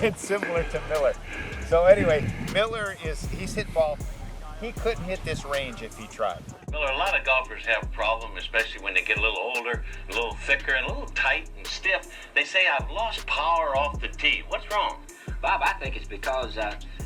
It's similar to Miller. So anyway, he's hit ball. He couldn't hit this range if he tried. Miller, a lot of golfers have a problem, especially when they get a little older, a little thicker, and a little tight and stiff. They say, I've lost power off the tee. What's wrong? Bob, I think it's because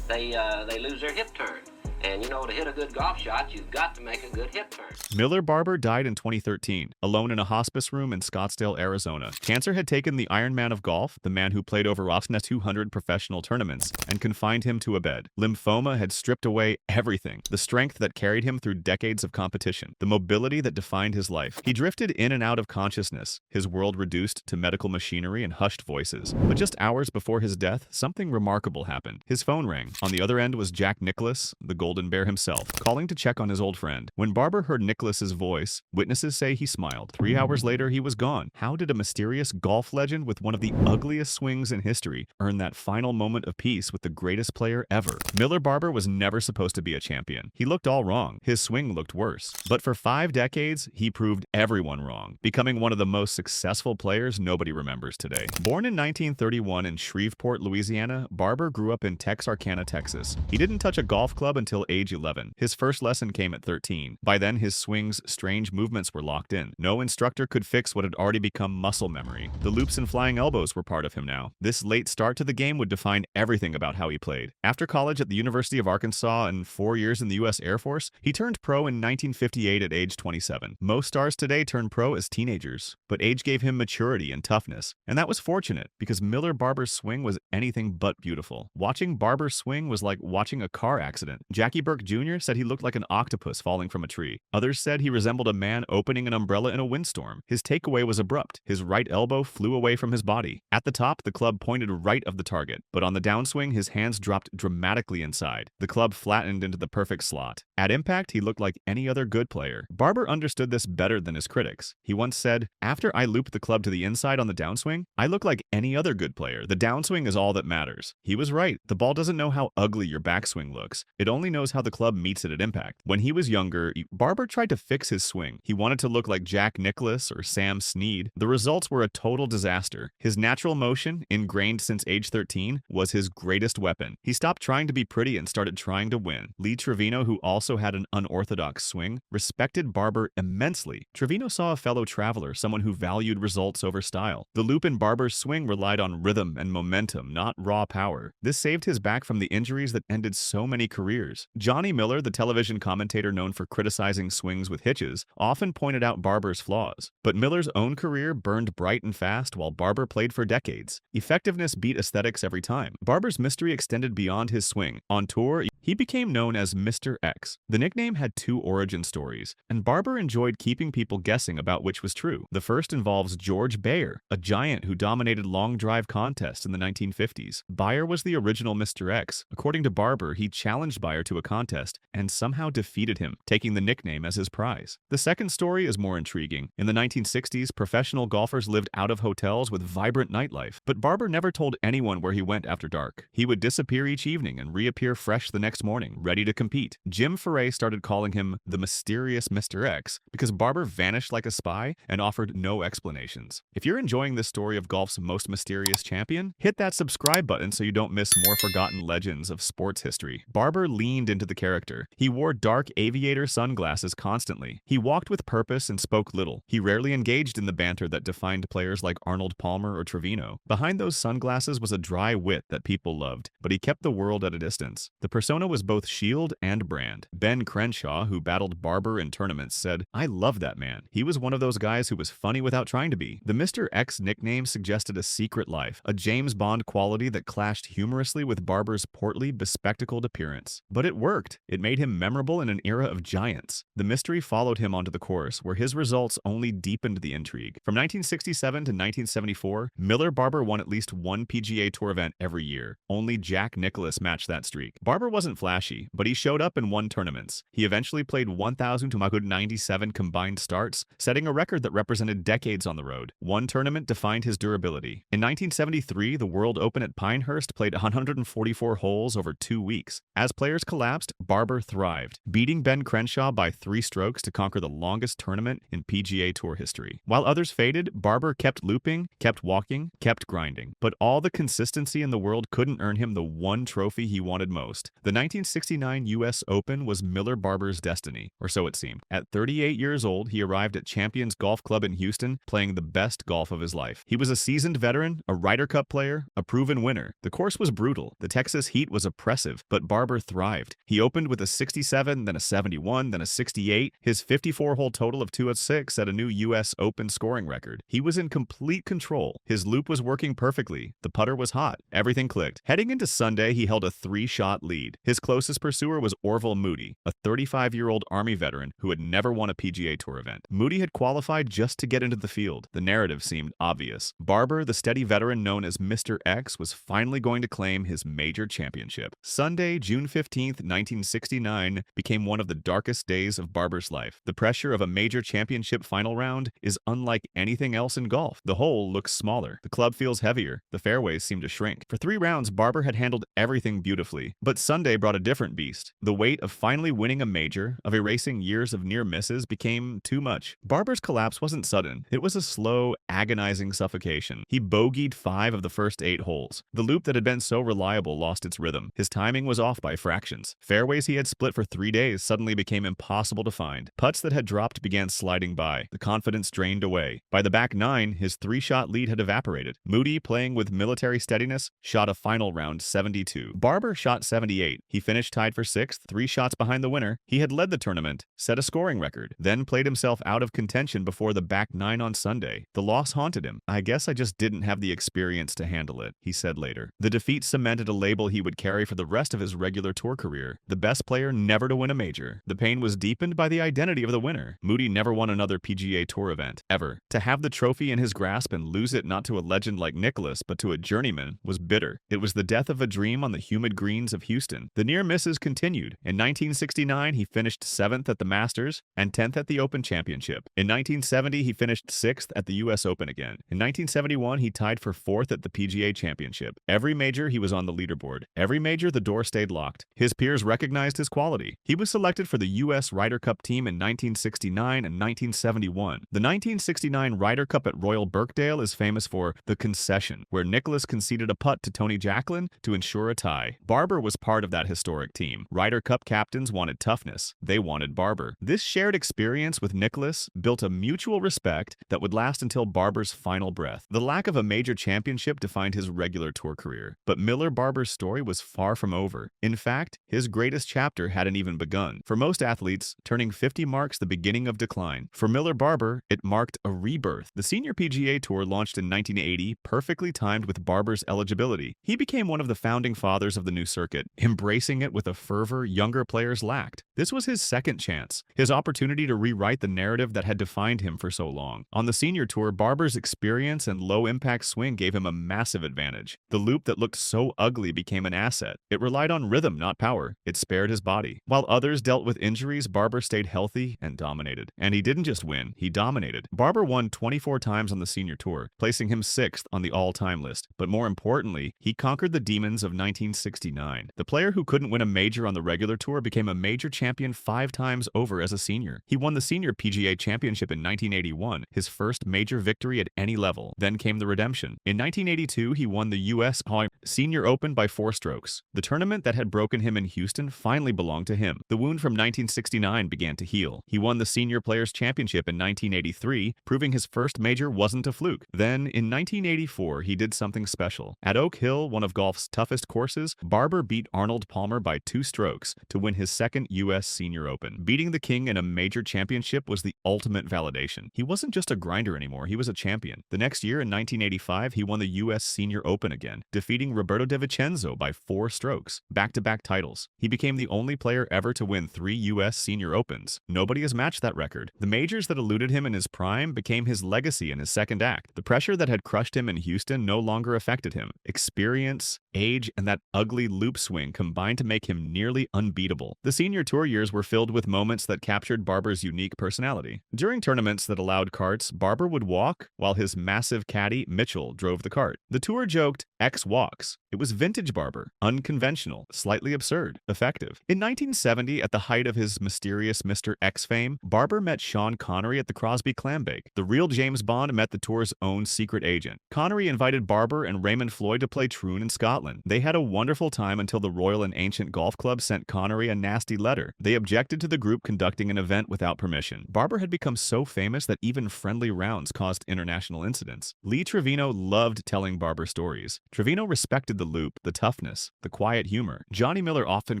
they lose their hip turn. And, you know, to hit a good golf shot, you've got to make a good hip turn. Miller Barber died in 2013, alone in a hospice room in Scottsdale, Arizona. Cancer had taken the Iron Man of golf, the man who played over 200 professional tournaments, and confined him to a bed. Lymphoma had stripped away everything, the strength that carried him through decades of competition, the mobility that defined his life. He drifted in and out of consciousness, his world reduced to medical machinery and hushed voices. But just hours before his death, something remarkable happened. His phone rang. On the other end was Jack Nicklaus, the Golden Bear himself, calling to check on his old friend. When Barber heard Nicklaus's voice, witnesses say he smiled. 3 hours later, he was gone. How did a mysterious golf legend with one of the ugliest swings in history earn that final moment of peace with the greatest player ever? Miller Barber was never supposed to be a champion. He looked all wrong. His swing looked worse. But for 5 decades, he proved everyone wrong, becoming one of the most successful players nobody remembers today. Born in 1931 in Shreveport, Louisiana, Barber grew up in Texarkana, Texas. He didn't touch a golf club until age 11. His first lesson came at 13. By then, his swing's strange movements were locked in. No instructor could fix what had already become muscle memory. The loops and flying elbows were part of him now. This late start to the game would define everything about how he played. After college at the University of Arkansas and 4 years in the U.S. Air Force, he turned pro in 1958 at age 27. Most stars today turn pro as teenagers, but age gave him maturity and toughness. And that was fortunate, because Miller Barber's swing was anything but beautiful. Watching Barber swing was like watching a car accident. Jackie Burke Jr. said he looked like an octopus falling from a tree. Others said he resembled a man opening an umbrella in a windstorm. His takeaway was abrupt. His right elbow flew away from his body. At the top, the club pointed right of the target, but on the downswing, his hands dropped dramatically inside. The club flattened into the perfect slot. At impact, he looked like any other good player. Barber understood this better than his critics. He once said, "After I looped the club to the inside on the downswing, I look like any other good player. The downswing is all that matters." He was right. The ball doesn't know how ugly your backswing looks. It only knows how the club meets it at impact. When he was younger, Barber tried to fix his swing. He wanted to look like Jack Nicklaus or Sam Snead. The results were a total disaster. His natural motion, ingrained since age 13, was his greatest weapon. He stopped trying to be pretty and started trying to win. Lee Trevino, who also had an unorthodox swing, respected Barber immensely. Trevino saw a fellow traveler, someone who valued results over style. The loop in Barber's swing relied on rhythm and momentum, not raw power. This saved his back from the injuries that ended so many careers. Johnny Miller, the television commentator known for criticizing swings with hitches, often pointed out Barber's flaws. But Miller's own career burned bright and fast while Barber played for decades. Effectiveness beat aesthetics every time. Barber's mystery extended beyond his swing. On tour, he became known as Mr. X. The nickname had 2 origin stories, and Barber enjoyed keeping people guessing about which was true. The first involves George Bayer, a giant who dominated long drive contests in the 1950s. Bayer was the original Mr. X. According to Barber, he challenged Bayer to a contest and somehow defeated him, taking the nickname as his prize. The second story is more intriguing. In the 1960s, professional golfers lived out of hotels with vibrant nightlife, but Barber never told anyone where he went after dark. He would disappear each evening and reappear fresh the next morning, ready to compete. Jim Foray started calling him the mysterious Mr. X because Barber vanished like a spy and offered no explanations. If you're enjoying this story of golf's most mysterious champion, hit that subscribe button so you don't miss more forgotten legends of sports history. Barber leaned into the character. He wore dark aviator sunglasses constantly. He walked with purpose and spoke little. He rarely engaged in the banter that defined players like Arnold Palmer or Trevino. Behind those sunglasses was a dry wit that people loved, but he kept the world at a distance. The persona was both shield and brand. Ben Crenshaw, who battled Barber in tournaments, said, "I love that man. He was one of those guys who was funny without trying to be." The Mr. X nickname suggested a secret life, a James Bond quality that clashed humorously with Barber's portly, bespectacled appearance. But it worked. It made him memorable in an era of giants. The mystery followed him onto the course, where his results only deepened the intrigue. From 1967 to 1974, Miller Barber won at least one PGA Tour event every year. Only Jack Nicklaus matched that streak. Barber wasn't wasn't flashy, but he showed up and won tournaments. He eventually played 1,297 combined starts, setting a record that represented decades on the road. One tournament defined his durability. In 1973, the World Open at Pinehurst played 144 holes over 2 weeks. As players collapsed, Barber thrived, beating Ben Crenshaw by 3 strokes to conquer the longest tournament in PGA Tour history. While others faded, Barber kept looping, kept walking, kept grinding. But all the consistency in the world couldn't earn him the one trophy he wanted most. The 1969 U.S. Open was Miller Barber's destiny, or so it seemed. At 38 years old, he arrived at Champions Golf Club in Houston, playing the best golf of his life. He was a seasoned veteran, a Ryder Cup player, a proven winner. The course was brutal. The Texas heat was oppressive, but Barber thrived. He opened with a 67, then a 71, then a 68. His 54-hole total of 206 set a new U.S. Open scoring record. He was in complete control. His loop was working perfectly. The putter was hot. Everything clicked. Heading into Sunday, he held a 3-shot lead. His closest pursuer was Orville Moody, a 35-year-old Army veteran who had never won a PGA Tour event. Moody had qualified just to get into the field. The narrative seemed obvious. Barber, the steady veteran known as Mr. X, was finally going to claim his major championship. Sunday, June 15, 1969, became one of the darkest days of Barber's life. The pressure of a major championship final round is unlike anything else in golf. The hole looks smaller. The club feels heavier. The fairways seem to shrink. For 3 rounds, Barber had handled everything beautifully. But Sunday brought a different beast. The weight of finally winning a major, of erasing years of near misses, became too much. Barber's collapse wasn't sudden. It was a slow, agonizing suffocation. He bogeyed 5 of the first 8 holes. The loop that had been so reliable lost its rhythm. His timing was off by fractions. Fairways he had split for 3 days suddenly became impossible to find. Putts that had dropped began sliding by. The confidence drained away. By the back 9, his 3-shot lead had evaporated. Moody, playing with military steadiness, shot a final round 72. Barber shot 78. He finished tied for 6th, 3 shots behind the winner. He had led the tournament, set a scoring record, then played himself out of contention before the back 9 on Sunday. The loss haunted him. "I guess I just didn't have the experience to handle it," he said later. The defeat cemented a label he would carry for the rest of his regular tour career. The best player never to win a major. The pain was deepened by the identity of the winner. Moody never won another PGA Tour event, ever. To have the trophy in his grasp and lose it not to a legend like Nicklaus, but to a journeyman, was bitter. It was the death of a dream on the humid greens of Houston. The near misses continued. In 1969, he finished 7th at the Masters and 10th at the Open Championship. In 1970, he finished 6th at the U.S. Open again. In 1971, he tied for 4th at the PGA Championship. Every major, he was on the leaderboard. Every major, the door stayed locked. His peers recognized his quality. He was selected for the U.S. Ryder Cup team in 1969 and 1971. The 1969 Ryder Cup at Royal Birkdale is famous for the concession, where Nicklaus conceded a putt to Tony Jacklin to ensure a tie. Barber was part of that historic team. Ryder Cup captains wanted toughness. They wanted Barber. This shared experience with Nicklaus built a mutual respect that would last until Barber's final breath. The lack of a major championship defined his regular tour career, but Miller Barber's story was far from over. In fact, his greatest chapter hadn't even begun. For most athletes, turning 50 marks the beginning of decline. For Miller Barber, it marked a rebirth. The Senior PGA Tour launched in 1980, perfectly timed with Barber's eligibility. He became one of the founding fathers of the new circuit, embracing it with a fervor younger players lacked. This was his second chance, his opportunity to rewrite the narrative that had defined him for so long. On the Senior Tour, Barber's experience and low-impact swing gave him a massive advantage. The loop that looked so ugly became an asset. It relied on rhythm, not power. It spared his body. While others dealt with injuries, Barber stayed healthy and dominated. And he didn't just win, he dominated. Barber won 24 times on the Senior Tour, placing him 6th on the all-time list. But more importantly, he conquered the demons of 1969. The player who couldn't win a major on the regular tour became a major champion 5 times over as a senior. He won the Senior PGA Championship in 1981, his first major victory at any level. Then came the redemption. In 1982, he won the U.S. Senior Open by 4 strokes. The tournament that had broken him in Houston finally belonged to him. The wound from 1969 began to heal. He won the Senior Players Championship in 1983, proving his first major wasn't a fluke. Then, in 1984, he did something special. At Oak Hill, one of golf's toughest courses, Barber beat Arnold Palmer by 2 strokes to win his second U.S. U.S. Senior Open. Beating the king in a major championship was the ultimate validation. He wasn't just a grinder anymore, he was a champion. The next year, in 1985, he won the U.S. Senior Open again, defeating Roberto De Vincenzo by 4 strokes. Back-to-back titles. He became the only player ever to win 3 U.S. Senior Opens. Nobody has matched that record. The majors that eluded him in his prime became his legacy in his second act. The pressure that had crushed him in Houston no longer affected him. Experience, age, and that ugly loop swing combined to make him nearly unbeatable. The senior tour years were filled with moments that captured Barber's unique personality. During tournaments that allowed carts, Barber would walk while his massive caddy, Mitchell, drove the cart. The tour joked, X walks. It was vintage Barber, unconventional, slightly absurd, effective. In 1970, at the height of his mysterious Mr. X fame, Barber met Sean Connery at the Crosby Clambake. The real James Bond met the tour's own secret agent. Connery invited Barber and Raymond Floyd to play Troon in Scotland. They had a wonderful time until the Royal and Ancient Golf Club sent Connery a nasty letter. They objected to the group conducting an event without permission. Barber had become so famous that even friendly rounds caused international incidents. Lee Trevino loved telling Barber stories. Trevino respected the loop, the toughness, the quiet humor. Johnny Miller often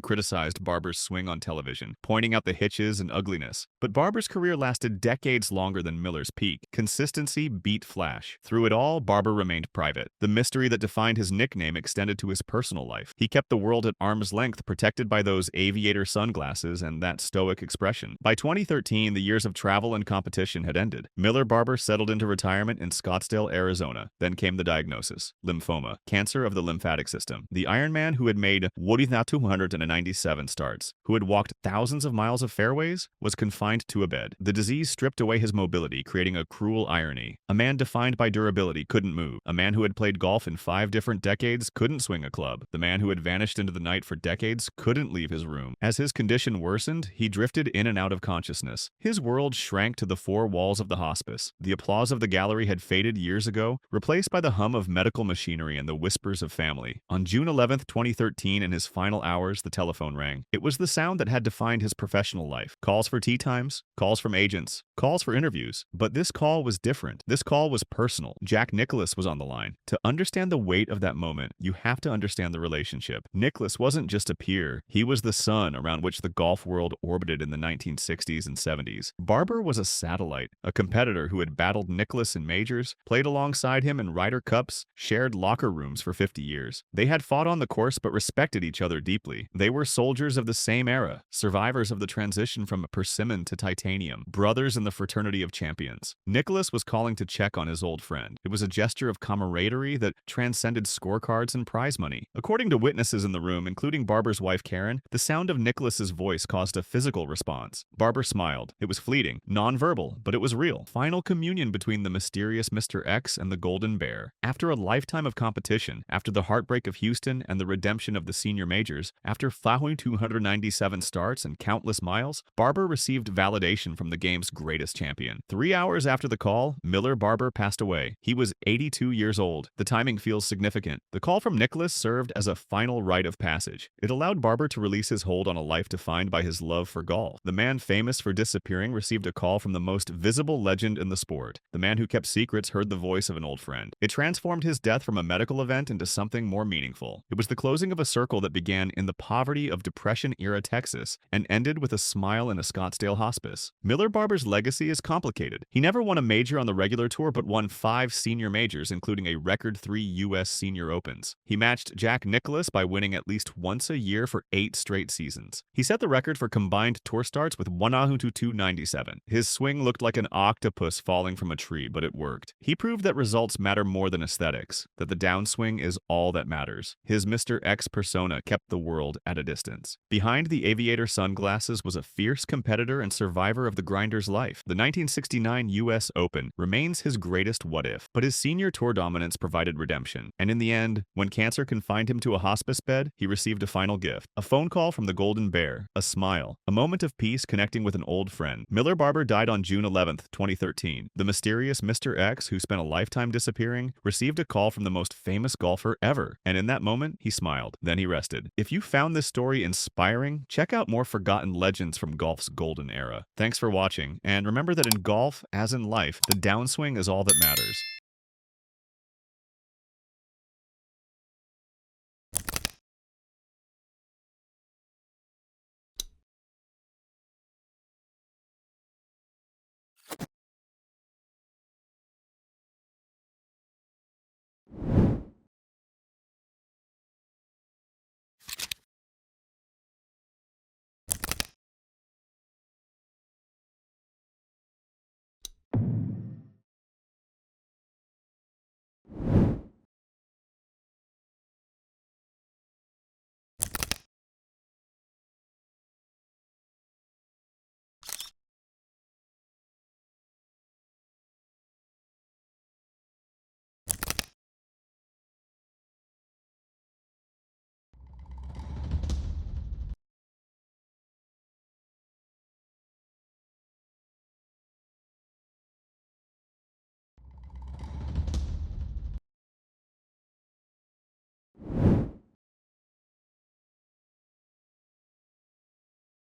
criticized Barber's swing on television, pointing out the hitches and ugliness. But Barber's career lasted decades longer than Miller's peak. Consistency beat flash. Through it all, Barber remained private. The mystery that defined his nickname extended to his personal life. He kept the world at arm's length, protected by those aviator sunglasses and that stoic expression. By 2013, the years of travel and competition had ended. Miller Barber settled into retirement in Scottsdale, Arizona. Then came the diagnosis: lymphoma, cancer of the lymphatic system. The Ironman who had made 297 starts, who had walked thousands of miles of fairways, was confined to a bed. The disease stripped away his mobility, creating a cruel irony. A man defined by durability couldn't move. A man who had played golf in 5 different decades couldn't swing a club. The man who had vanished into the night for decades couldn't leave his room. As his condition worsened, he drifted in and out of consciousness. His world shrank to the 4 walls of the hospice. The applause of the gallery had faded years ago, replaced by the hum of medical machinery and the whispers of family. On June 11, 2013, in his final hours, the telephone rang. It was the sound that had defined his professional life. Calls for tea times, calls from agents, calls for interviews. But this call was different. This call was personal. Jack Nicklaus was on the line. To understand the weight of that moment, you have to understand the relationship. Nicklaus wasn't just a peer. He was the sun around which the golf world orbited in the 1960s and 70s. Barber was a satellite, a competitor who had battled Nicklaus in majors, played alongside him in Ryder Cups, shared locker rooms for 50 years. They had fought on the course but respected each other deeply. They were soldiers of the same era, survivors of the transition from persimmon to titanium, brothers in the fraternity of champions. Nicklaus was calling to check on his old friend. It was a gesture of camaraderie that transcended scorecards and prize money. According to witnesses in the room, including Barber's wife Karen, the sound of Nicklaus's voice caused a physical response. Barber smiled. It was fleeting, non-verbal, but it was real. Final communion between the mysterious Mr. X and the Golden Bear. After a lifetime of competition, after the heartbreak of Houston and the redemption of the senior majors, after plowing 297 starts and countless miles, Barber received validation from the game's greatest champion. 3 hours after the call, Miller Barber passed away. He was 82 years old. The timing feels significant. The call from Nicklaus served as a final rite of passage. It allowed Barber to release his hold on a life defined by his love for golf. The man famous for disappearing received a call from the most visible legend in the sport. The man who kept secrets heard the voice of an old friend. It transformed his death from a medical event into something more meaningful. It was the closing of a circle that began in the poverty of Depression-era Texas and ended with a smile in a Scottsdale hospice. Miller Barber's legacy is complicated. He never won a major on the regular tour but won 5 senior majors, including a record 3 U.S. Senior Opens. He matched Jack Nicklaus by winning at least once a year for 8 straight seasons. He set the record for combined tour starts with 297. His swing looked like an octopus falling from a tree, but it worked. He proved that results matter more than aesthetics, that the downswing is all that matters. His Mr. X persona kept the world at a distance. Behind the aviator sunglasses was a fierce competitor and survivor of the grinder's life. The 1969 U.S. Open remains his greatest what-if, but his senior tour dominance provided redemption. And in the end, when cancer confined him to a hospice bed, he received a final gift. A phone call from the Golden Bear, a smile, a moment of peace connecting with an old friend. Miller Barber died on June 11, 2013. The mysterious Mr. X, who spent a lifetime disappearing, received a call from the most famous golfer ever. And in that moment, he smiled. Then he rested. If you found this story inspiring, check out more forgotten legends from golf's golden era. Thanks for watching, and remember that in golf, as in life, the downswing is all that matters.